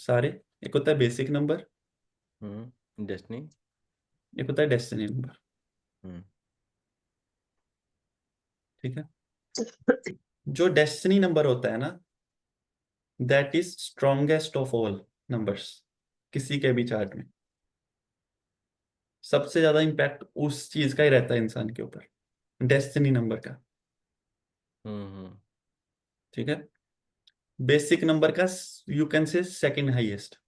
सारे। एक होता है बेसिक नंबर, डेस्टिनी। एक होता है डेस्टिनी नंबर। हम्म। ठीक है। जो डेस्टिनी नंबर होता है ना, that is strongest of all numbers, किसी के भी चार्ट में सबसे ज्यादा इंपैक्ट उस चीज का ही रहता है इंसान के ऊपर, डेस्टिनी नंबर का। हम्म। ठीक है। बेसिक नंबर का you can say second highest.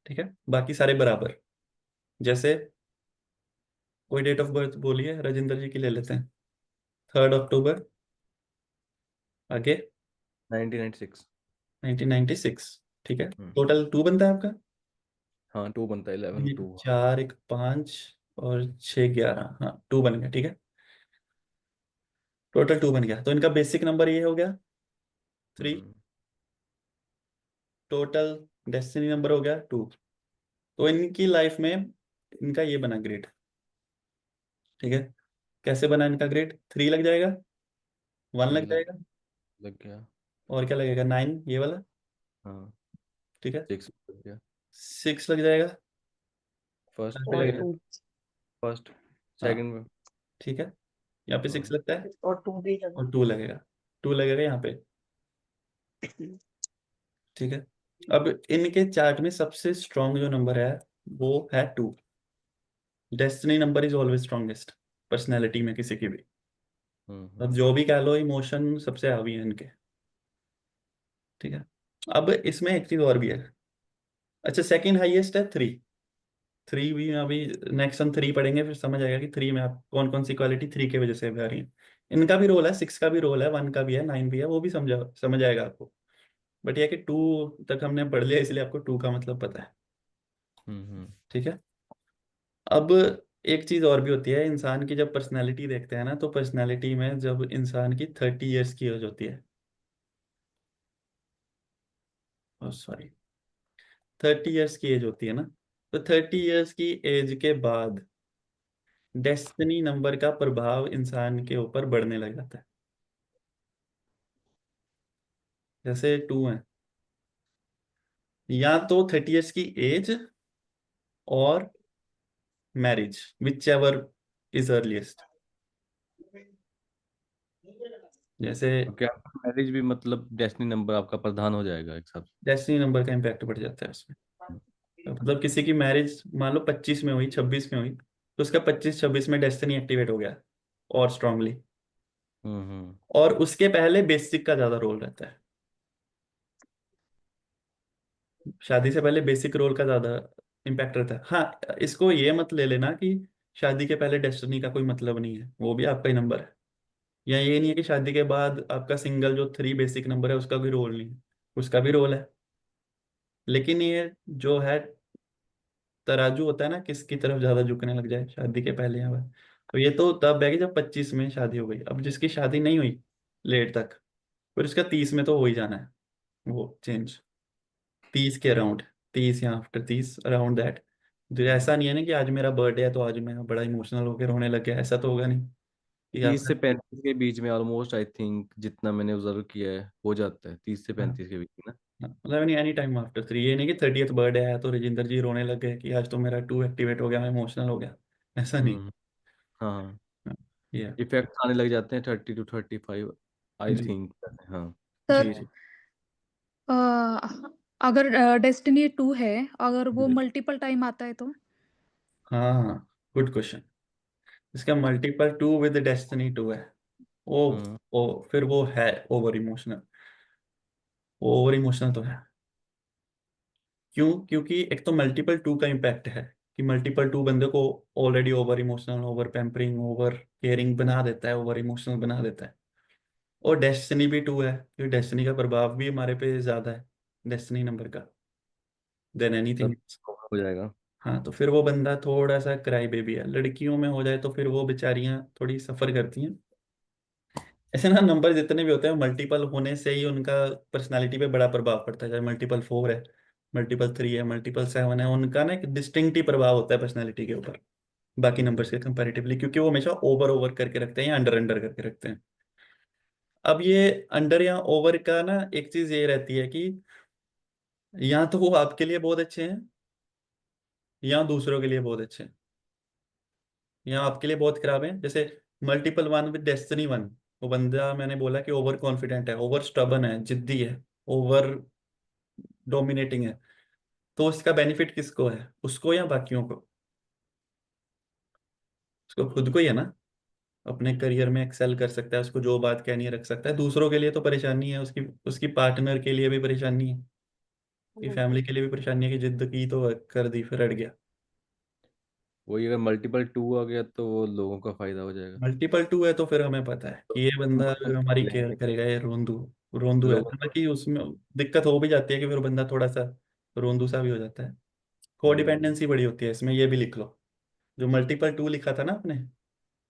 ठीक है, बाकी सारे बराबर। जैसे कोई डेट ऑफ बर्थ बोलिए, राजेंद्र जी की ले लेते हैं। 3 अक्टूबर, आगे 1996। 1996। ठीक है, हम्म। टोटल 2 बनता है आपका। हाँ, 2 बनता है, 11 एक 2। 4, एक 5 और 6 11, हाँ 2 बन गया। ठीक है, टोटल 2 बन गया, तो इनका बेसिक नंबर ये हो गया 3। हम्म। टोटल डेस्टिनी नंबर हो गया 2। तो इनकी लाइफ में इनका ये बना ग्रेड। ठीक है, कैसे बना इनका ग्रेड? 3 लग जाएगा, 1 3 लग लग जाएगा, लग गया। और क्या लगेगा? 9 ये वाला। हाँ। ठीक है, 6 लग गया। 6 लग जाएगा, फर्स्ट कहाँ पे और लगेगा? टू। फर्स्ट हाँ सेकंड में। ठीक है, यहाँ पे 6 हाँ। लगता है, और टू भी और 2 लगेगा, 2 लगेगा यहाँ पे। लगा। ठीक है, अब इनके चार्ट में सबसे स्ट्रॉन्ग जो नंबर है वो है 2। Destiny number is always strongest personality में किसी की भी। अब जो भी कह लो, इमोशन सबसे हावी है इनके। ठीक है, अब इसमें एक चीज और भी है। अच्छा, सेकंड हाईएस्ट है 3। 3 भी अभी नेक्स्ट हम 3 पढ़ेंगे, फिर समझ आएगा कि 3 में आप कौन कौन सी क्वालिटी 3 की वजह से आ रही है। इनका भी रोल है, 6 का भी रोल है, 1 का भी है, 9 भी है, वो भी समझ आएगा आपको। बट ये कि 2 तक हमने पढ़ लिया, इसलिए आपको 2 का मतलब पता है। हम्म। ठीक है, अब एक चीज और भी होती है, इंसान की जब पर्सनैलिटी देखते हैं ना, तो पर्सनैलिटी में जब इंसान की 30 ईयर्स की एज होती है, सॉरी 30 ईयर्स की एज होती है ना, तो 30 ईयर्स की एज के बाद डेस्टिनी नंबर का प्रभाव इंसान के ऊपर बढ़ने लग जाता है। जैसे 2 है, या तो 30 ईयर्स की एज और marriage, which ever is earliest. जैसे तो क्या मैरिज भी मतलब डेस्टिनी नंबर आपका प्रधान हो जाएगा एक हिसाब डेस्टिनी नंबर का इम्पैक्ट बढ़ जाता है उसमें। से? मतलब किसी की मैरिज मान लो 25 में हुई, 26 में हुई, तो उसका 25 26 में डेस्टिनी एक्टिवेट हो गया और स्ट्रांगली। हम्म। और उसके पहले बेसिक का ज्यादा रोल रहता है, शादी से पहले बेसिक रोल का ज्यादा इम्पैक्ट रहता है। हाँ, इसको ये मत ले लेना कि शादी के पहले डेस्टिनी का कोई मतलब नहीं है, वो भी आपका ही नंबर है। या ये नहीं है कि शादी के बाद आपका सिंगल जो 3 बेसिक नंबर है उसका कोई रोल नहीं है, उसका भी रोल है। लेकिन ये जो है तराजू होता है ना, किसकी तरफ ज्यादा झुकने लग जाए, शादी के पहले या बाद। तो ये तो तब है कि जब 25 में शादी हो गई। अब जिसकी शादी नहीं हुई लेट तक, फिर उसका 30 में तो हो ही जाना है वो चेंज, 30 के अराउंड, 30 या आफ्टर 30 अराउंड दैट। तो ऐसा नहीं है ना कि आज मेरा बर्थडे है तो आज मैं बड़ा इमोशनल होकर रोने लग गया, ऐसा तो होगा नहीं कि 30 आपका। से 35 के बीच में ऑलमोस्ट आई थिंक जितना मैंने ऑब्जर्व किया है हो जाता है 30 से हाँ, 35 के बीच में ना। मतलब नहीं, एनी टाइम आफ्टर 3। ये नहीं कि 30th बर्थडे आया तो राजेंद्र जी रोने लग गए कि आज तो मेरा 2 एक्टिवेट हो गया, मैं इमोशनल हो गया, ऐसा नहीं। हम्म। हाँ हाँ। हाँ, ये इफेक्ट आने लग जाते हैं 30 to 35 आई जी थिंक। हाँ। जी सर, जी अगर डेस्टिनी 2 है, अगर वो जी। मल्टीपल टाइम आता है तो? हाँ, गुड क्वेश्चन। इसका मल्टीपल 2 विद डेस्टिनी 2 है, वो हम्म। वो फिर वो है ओवर इमोशनल। वो ओवर इमोशनल तो है। क्यों? क्योंकि एक तो मल्टीपल 2 का इम्पैक्ट है कि मल्टीपल 2 बंदे को already over emotional, over pampering, over caring बना देता है, ओवर इमोशनल बना देता है। और डेस्टिनी भी 2 है, क्योंकि डेस्टिनी का प्रभाव भी हमारे पे ज्यादा है, डेस्टिनी नंबर का, देन एनीथिंग। तब हो जाएगा। हाँ, तो फिर वो बंदा थोड़ा सा क्राई बेबी है। लड़कियों में हो जाए तो फिर वो बेचारियां थोड़ी सफर करती हैं। ऐसे ना, नंबर जितने भी होते हैं मल्टीपल होने से ही उनका पर्सनालिटी पे बड़ा प्रभाव पड़ता है। चाहे मल्टीपल 4 है, मल्टीपल 3 है, मल्टीपल 7 है, उनका ना एक डिस्टिंक्ट ही प्रभाव होता है पर्सनालिटी के ऊपर बाकी नंबर्स के कंपैरेटिवली, क्योंकि वो हमेशा ओवर ओवर करके रखते हैं या अंडर अंडर करके रखते हैं। अब ये अंडर या ओवर का ना एक चीज ये रहती है कि या तो वो आपके लिए बहुत अच्छे हैं या दूसरों के लिए बहुत अच्छे हैं, या आपके लिए बहुत खराब है। जैसे multiple one with destiny one, वो बंदा मैंने बोला कि ओवर कॉन्फिडेंट है, ओवर स्टबन है, जिद्दी है, ओवर डोमिनेटिंग है। तो उसका बेनिफिट किसको है, उसको या बाकियों को? उसको खुद को ही है ना, अपने करियर में एक्सेल कर सकता है, उसको जो बात कहनी है रख सकता है। दूसरों के लिए तो परेशानी है, उसकी उसकी पार्टनर के लिए भी परेशानी है, उसकी फैमिली के लिए भी परेशानी है कि जिद की तो कर दी फिर अड़ गया। वही अगर मल्टीपल टू आ गया तो वो लोगों का फायदा हो जाएगा। मल्टीपल टू है तो फिर हमें पता है कि ये बंदा हमारी केयर करेगा, ये रोंदू रोंदू है, लोगों हालांकि उसमें दिक्कत हो भी जाती है कि फिर बंदा थोड़ा सा रोंदू सा भी हो जाता है। को डिपेंडेंसी बड़ी होती है इसमें, ये भी लिख लो। जो मल्टीपल टू लिखा था ना आपने,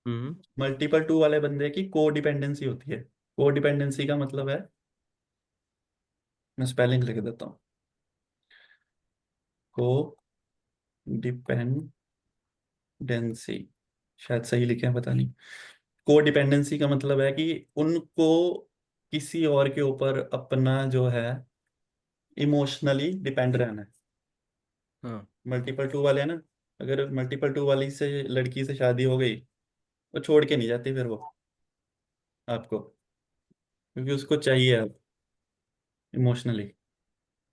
हम्म। मल्टीपल टू वाले बंदे की को डिपेंडेंसी होती है। को डिपेंडेंसी का मतलब है, मैं स्पेलिंग लिख देता हूँ। को डिपेंडेंसी, शायद सही लिखे हैं पता नहीं। को डिपेंडेंसी का मतलब है कि उनको किसी और के ऊपर अपना जो है इमोशनली डिपेंड रहना है। हाँ। मल्टीपल टू वाले हैं ना, अगर मल्टीपल टू वाली से लड़की से शादी हो गई, वो छोड़ के नहीं जाती फिर वो आपको, क्योंकि उसको चाहिए आप इमोशनली।